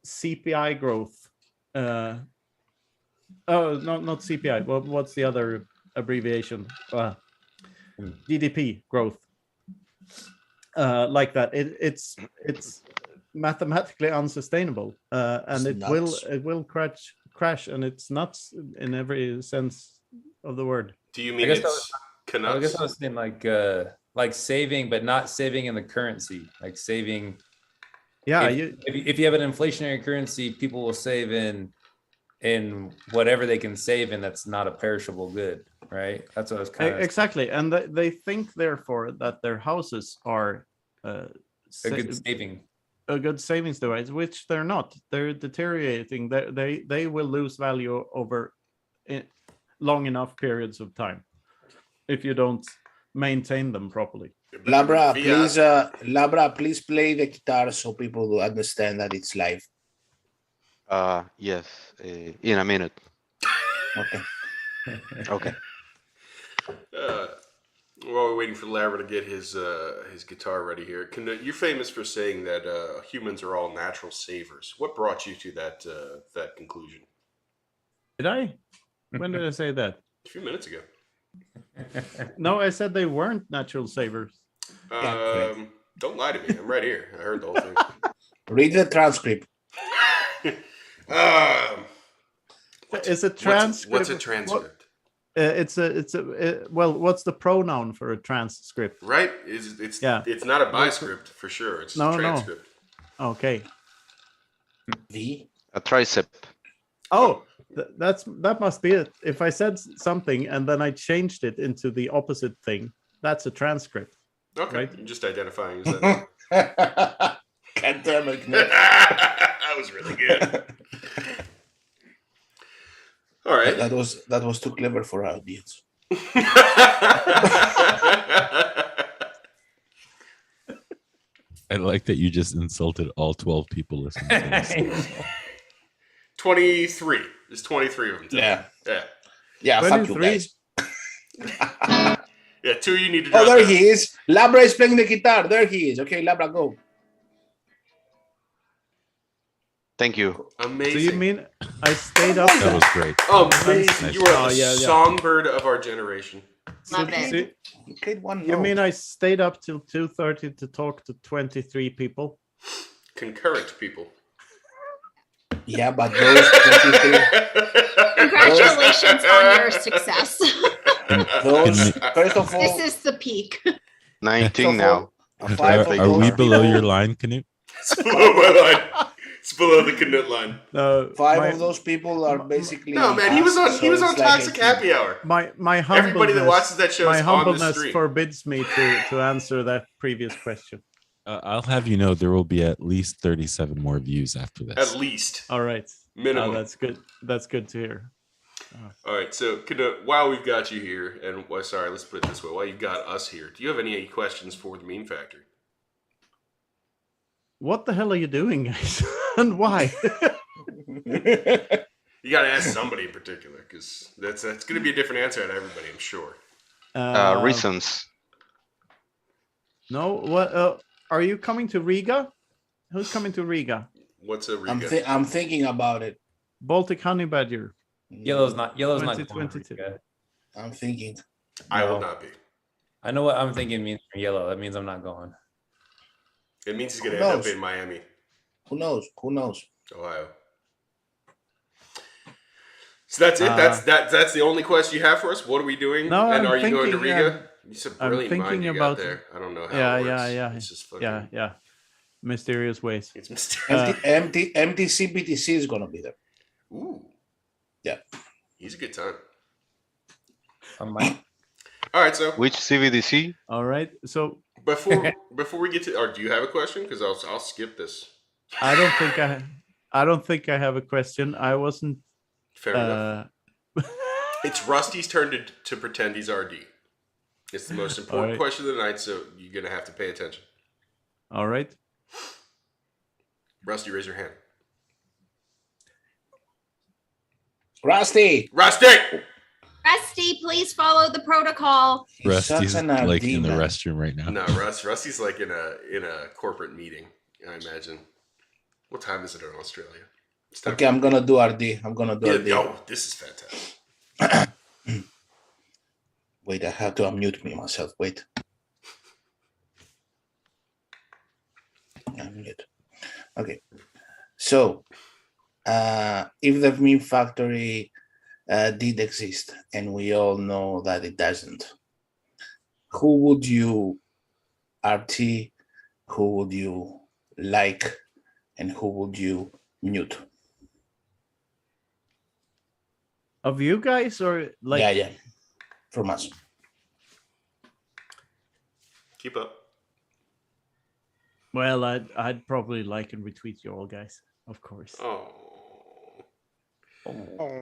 CPI growth. Not CPI. What's the other abbreviation? GDP growth. Like that. It's mathematically unsustainable, and it will crash, and it's nuts in every sense of the word. Do you mean I it's I guess I was saying like saving, but not saving in the currency, like saving. Yeah, if you have an inflationary currency, people will save in whatever they can save in that's not a perishable good, right? That's what I was kind of exactly, and they think therefore that their houses are a good saving, a good savings device, which they're not. They're deteriorating. They will lose value over long enough periods of time if you don't maintain them properly. Labra, please play the guitar so people will understand that it's live. Yes, in a minute. Okay. Okay. While we're waiting for Labra to get his guitar ready here, Knut, you're famous for saying that humans are all natural savers. What brought you to that conclusion? Did I? When did I say that? A few minutes ago. No, I said they weren't natural savers. Don't lie to me. I'm right here. I heard the whole thing. Read the transcript. Is a transcript? What's a transcript? well, what's the pronoun for a transcript? Right? It's not a biscript for sure. It's No, a transcript. No. Okay. A tricep. Oh, that must be it. If I said something and then I changed it into the opposite thing, that's a transcript. Okay. Right? You're just identifying as that. God damn it, Knut. That was really good. All right. That was too clever for our audience. I like that you just insulted all 12 people listening to this. 23. There's 23 of them. Yeah. Yeah. Yeah, fuck you 23? guys. Yeah, 2 you need to Oh, drop there down. he is. Labra is playing the guitar. There he is. Okay, Labra, go. Thank you. Amazing. So you mean I stayed up? That was great. Amazing. Nice. You are the yeah. songbird of our generation. Love it. So, Okay, one. you mean I stayed up till 2:30 to talk to 23 people? Concurrent people. Yeah, but those 23. Congratulations on your success. Those, first of all, This is the peak. 19 now. five of Are we those below people- your line, Knut? It's below my line. It's below the Knut line. No, Five of those people are basically. No, man, he was on us, he was so on it's like Toxic 18. Happy Hour. my Everybody that watches that show my is on the humbleness stream. forbids me to answer that previous question. I'll have you know there will be at least 37 more views after this. At least. All right. Minimum. That's good. That's good to hear. All right, so Knut, while we've got you here, and sorry, let's put it this way: while you've got us here, do you have any questions for the Meme Factory? What the hell are you doing, guys? And why? You got to ask somebody in particular, because that's going to be a different answer out of everybody, I'm sure. Reasons. No. What? Are you coming to Riga? Who's coming to Riga? What's a Riga? I'm thinking about it. Baltic Honey Badger. Yellow's not. Going to 2022. Riga. I'm thinking. I will No. not be. I know what I'm thinking means for yellow. That means I'm not going. It means he's going Who to end knows? up in Miami, Who knows? Who knows? Ohio. So that's it. That's the only question you have for us. What are we doing? No, and I'm are you going to thinking, Riga? It's a I'm brilliant mind thinking you got about- there. I don't know how Yeah, it works. yeah. It's just fucking, Yeah. Mysterious ways. It's mysterious. MTC BTC is gonna be there. Ooh. Yeah. He's a good time. I might. All right, so Which CBDC? All right. So before we get to, or do you have a question? Because I'll skip this. I don't think I have a question. I wasn't. Fair enough. It's Rusty's turn to pretend he's RD. It's the most important right. question of the night, so you're gonna have to pay attention. All right. Rusty, raise your hand. Rusty. Rusty. Rusty, please follow the protocol. He's Rusty's such an like RD, in the man. restroom right now. No, Rusty's like in a corporate meeting. I imagine. What time is it in Australia? It's time Okay, I'm gonna do RD. I'm gonna do Yeah, RD. oh, this is fantastic. Wait, I have to unmute me myself. Wait. Unmute. Okay. So, if the meme factory did exist, and we all know that it doesn't, who would you RT, who would you like, and who would you mute? Of you guys or like? Yeah. From us. Keep up. Well, I'd probably like and retweet you all guys, of course. Oh.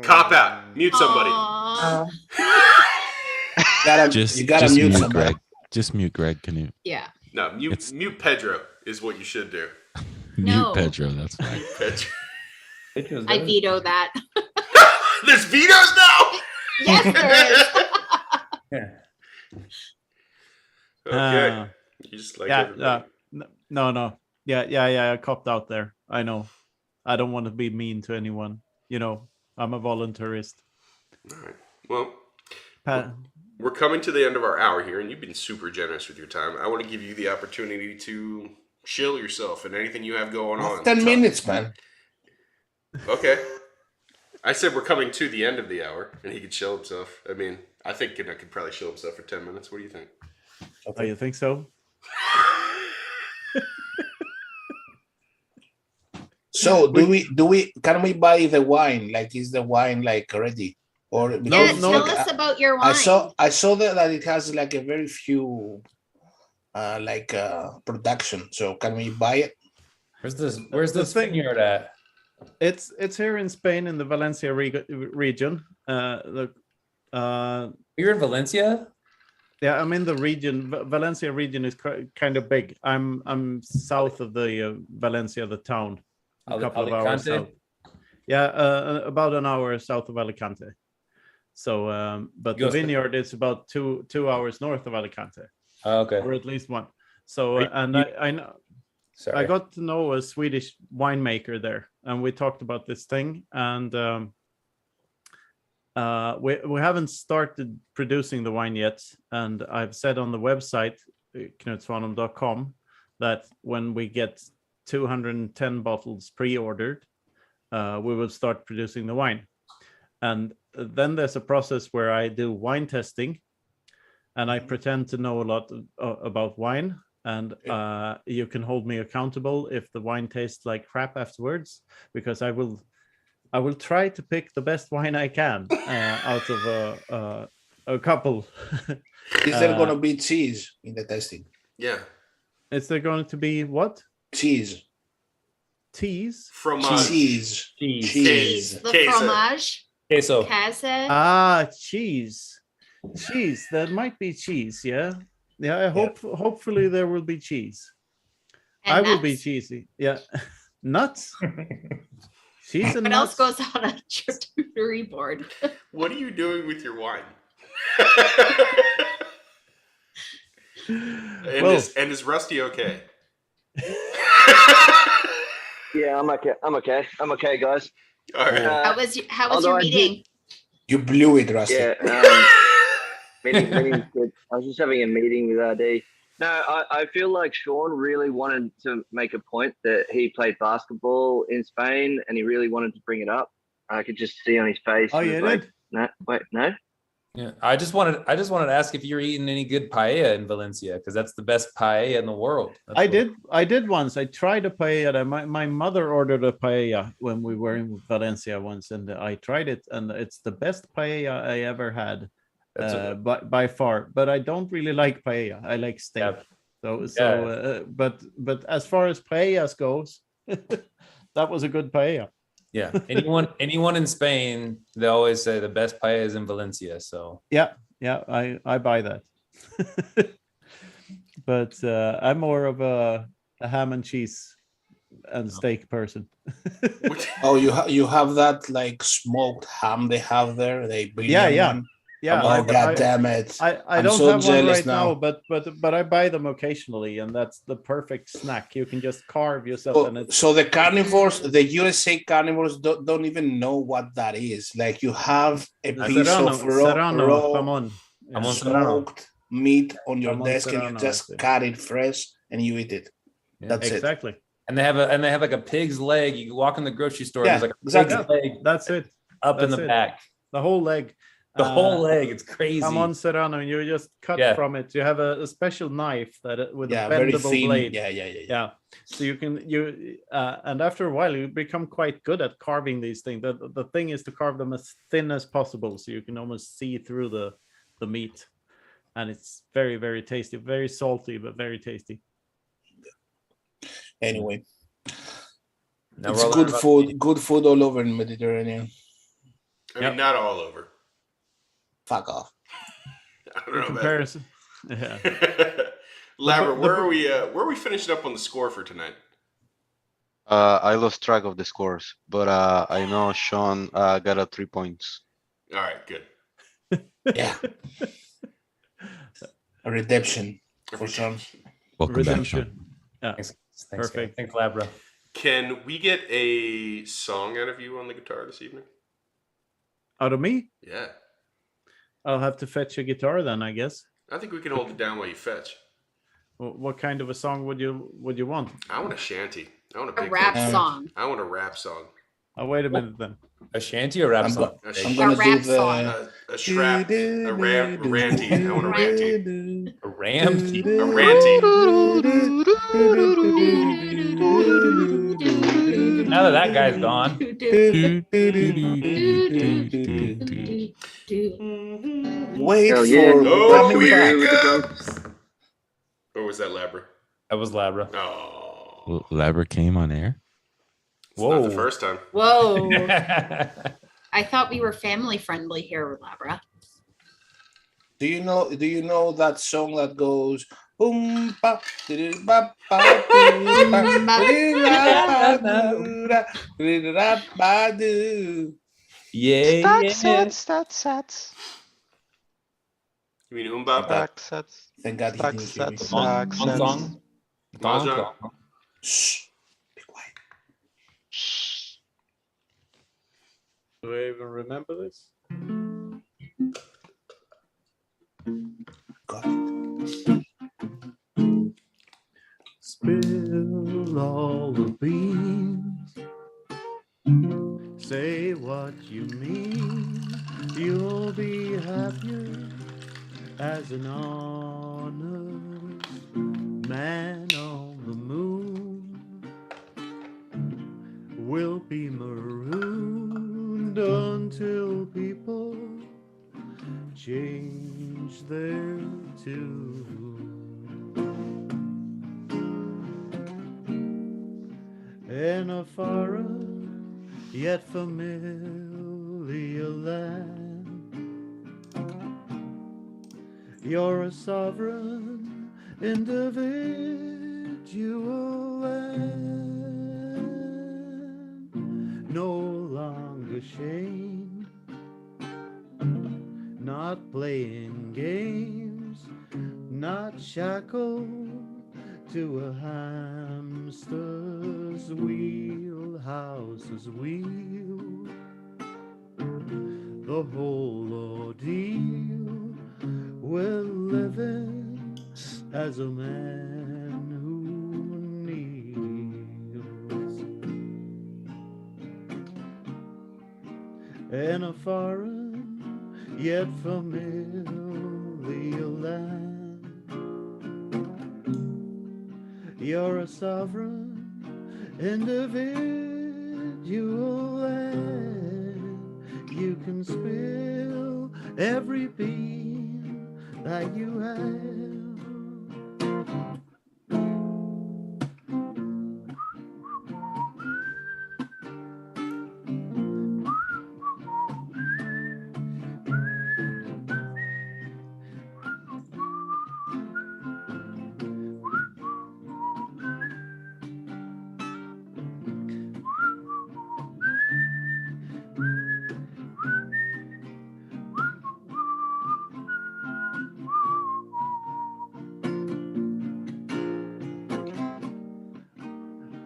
Cop out. Mute somebody. Aw. Just, you gotta just mute mute somebody. Greg. Just mute Greg Knut. Yeah. No, mute It's- Pedro is what you should do. No. Mute Pedro. That's fine. Pedro. I veto that. There's vetoes now. Yes, there is. Yeah. Okay. You just like everybody. No. Yeah. I copped out there. I know. I don't want to be mean to anyone. You know, I'm a voluntarist. All right. Well, Pa- we're coming to the end of our hour here, and you've been super generous with your time. I want to give you the opportunity to chill yourself and anything you have going on. 10 minutes, man. Okay. I said we're coming to the end of the hour, and he could show himself. I mean, I think Knut could probably show himself for 10 minutes. What do you think? Oh, you think so? So can we buy the wine? Like, is the wine like ready? Or Yeah, because tell like, us about your wine. I saw that it has like a very few production. So can we buy it? Where's this vineyard at? It's here in Spain in the Valencia region. You're in Valencia? Yeah, I'm in the region. Valencia region is kind of big. I'm south of the Valencia, the town, a couple of hours south. Yeah, about an hour south of Alicante. So, but the vineyard is about two hours north of Alicante. Oh, okay. Or at least one. So, and I know. Sorry. I got to know a Swedish winemaker there, and we talked about this thing. And we haven't started producing the wine yet. And I've said on the website, knutsvanholm.com, that when we get 210 bottles pre-ordered, we will start producing the wine. And then there's a process where I do wine testing, and I pretend to know a lot about wine. And you can hold me accountable if the wine tastes like crap afterwards, because I will try to pick the best wine I can out of a couple. Is there going to be cheese in the testing? Yeah. Is there going to be what? Cheese. Cheese? Fromage. Cheese. The fromage. Queso. Casa. Ah, cheese. Cheese. That might be cheese. Yeah. Yeah. I hope. Hopefully there will be cheese. And I nuts. will be cheesy. Yeah. Nuts. Cheese and What nuts. else goes on a charcuterie board? What are you doing with your wine? And is Rusty okay? Yeah, I'm okay. I'm okay, guys. All right. How was your meeting? You blew it, Rusty. Yeah. Meeting's good. I was just having a meeting with RD. No, I feel like Sean really wanted to make a point that he played basketball in Spain, and he really wanted to bring it up. I could just see on his face. Oh, you like, did? No, wait, no. Yeah, I just wanted to ask if you're eating any good paella in Valencia, because that's the best paella in the world. I did once. I tried a paella. My mother ordered a paella when we were in Valencia once, and I tried it, and it's the best paella I ever had, by far. But I don't really like paella. I like steak. Yeah. But as far as paellas goes, that was a good paella. Yeah. Anyone in Spain, they always say the best paella is in Valencia. So yeah, I buy that. But I'm more of a ham and cheese and steak person. Oh, you have that like smoked ham they have there. They bring one. Yeah. Oh, God damn it! I don't so have one right now, but I buy them occasionally, and that's the perfect snack. You can just carve yourself. So the carnivores, the USA carnivores, don't even know what that is. Like you have a piece of raw smoked meat on your desk, and you just cut it fresh and you eat it. Yeah, that's exactly. it. And they have like a pig's leg. You walk in the grocery store, Yeah, there's like a exactly. pig's leg. That's it. Up in the back. The whole leg. The whole leg, it's crazy. Jamon serrano, and you just cut from it. You have a special knife with a bendable blade. Yeah. So you can and after a while you become quite good at carving these things. The thing is to carve them as thin as possible, so you can almost see through the meat, and it's very, very tasty, very salty, but very tasty. Anyway, it's good food. Good food all over in the Mediterranean. I mean, not all over. Fuck off. I don't know. Comparison. Yeah. Labra, where are we finishing up on the score for tonight? I lost track of the scores, but I know Sean got 3 points. All right, good. Yeah. A redemption for Sean. Welcome back, Sean. Yeah. Thanks, perfect. Thanks, Labra. Can we get a song out of you on the guitar this evening? Out of me? Yeah. I'll have to fetch a guitar then, I guess. I think we can hold it down while you fetch. What kind of a song would you want? I want a shanty. I want A rap song. I want a rap song. Oh, wait a minute then. A shanty or rap song? I'm gonna A rap do the song. A shrap, a ranty. I want a ranty. A ramty. A ranty. Now that that guy's gone. Wait Hell for yeah. Oh, coming here back. it comes. Or was that Labra? That was Labra. Oh, Well, Labra came on air. it's not the Whoa. first time. Whoa. I thought we were family friendly here, Labra. Do you know that song that goes boom ba dee ba ba dee ba dee ra dee ra ba doo. Yeah. Stats. You mean Umbap? Stats. Thank God he didn't hear me. Song. Mahjong? Shh. Be quiet. Do I even remember this? Got it. Spill all the beans. Say what you mean. You'll be happier as an honest man on the moon. Will be marooned until people change their tune. In a foreign yet familiar land, you're a sovereign individual and no longer shamed, not playing games, not shackled to a hamster's wheelhouse's wheel. The whole ordeal will live in as a man who kneels in a foreign yet familiar land. You're a sovereign individual and you can spill every bean that you have.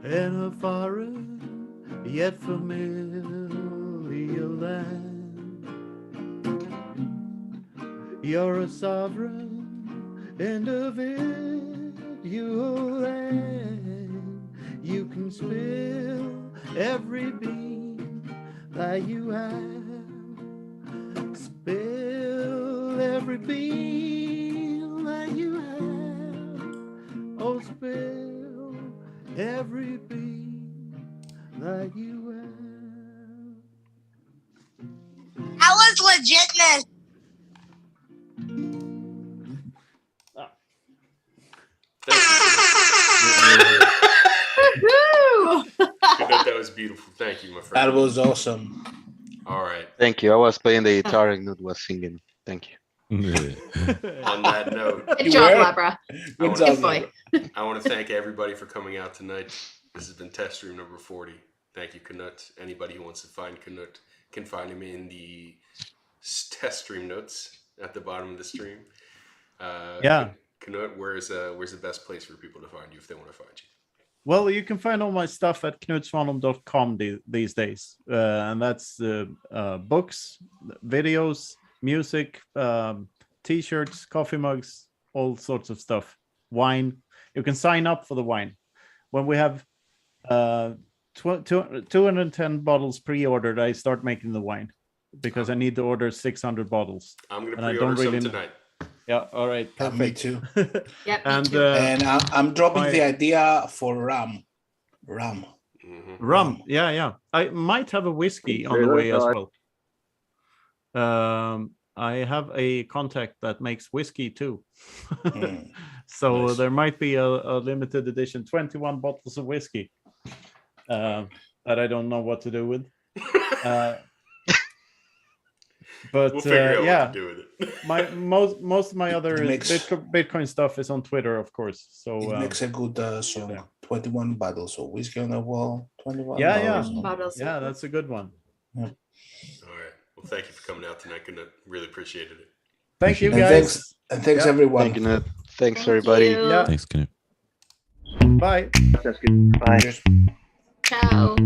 In a foreign yet familiar land, you're a sovereign individual and you can spill every bean that you have. Spill every bean that you have. Oh, spill every bean that you have. That was legitness. Woohoo! That was beautiful. Thank you, my friend. That was awesome. All right. Thank you. I was playing the guitar and Knut was singing. Thank you. On that note, Good job, Labra. Good Good job. boy. I want to thank everybody for coming out tonight. This has been test stream number 40. Thank you, Knut. Anybody who wants to find Knut can find him in the test stream notes at the bottom of the stream. Yeah. Knut, where's the best place for people to find you if they want to find you? Well, you can find all my stuff at knutsvanholm.com these days. And that's books, videos, music, t-shirts, coffee mugs, all sorts of stuff. Wine. You can sign up for the wine. When we have 210 bottles pre-ordered. I start making the wine because I need to order 600 bottles. I'm gonna And I pre-order don't really some know- tonight. Yeah. All right. Me Perfect. too. Yeah, me And too. And I'm dropping my- the idea for rum. Mhm. rum. Yeah. I might have a whiskey on the way as well. I have a contact that makes whiskey too. Mm. So Nice. there might be a limited edition 21 bottles of whiskey that I don't know what to do with. But We'll figure out yeah, what to do with it. my most of my other It makes- Bitcoin stuff is on Twitter, of course. So It makes a good song. yeah. 21 bottles of whiskey on the wall. 21 Yeah, bottles of- Bottles. yeah, that's a good one. All right. Well, thank you for coming out tonight. Really appreciated it. Thank you, And guys. thanks Yeah. everyone. Thank you, Knut. Thanks, Thank everybody. you. Yeah. Thanks, Knut. Bye. That's good. Bye. Cheers. Ciao.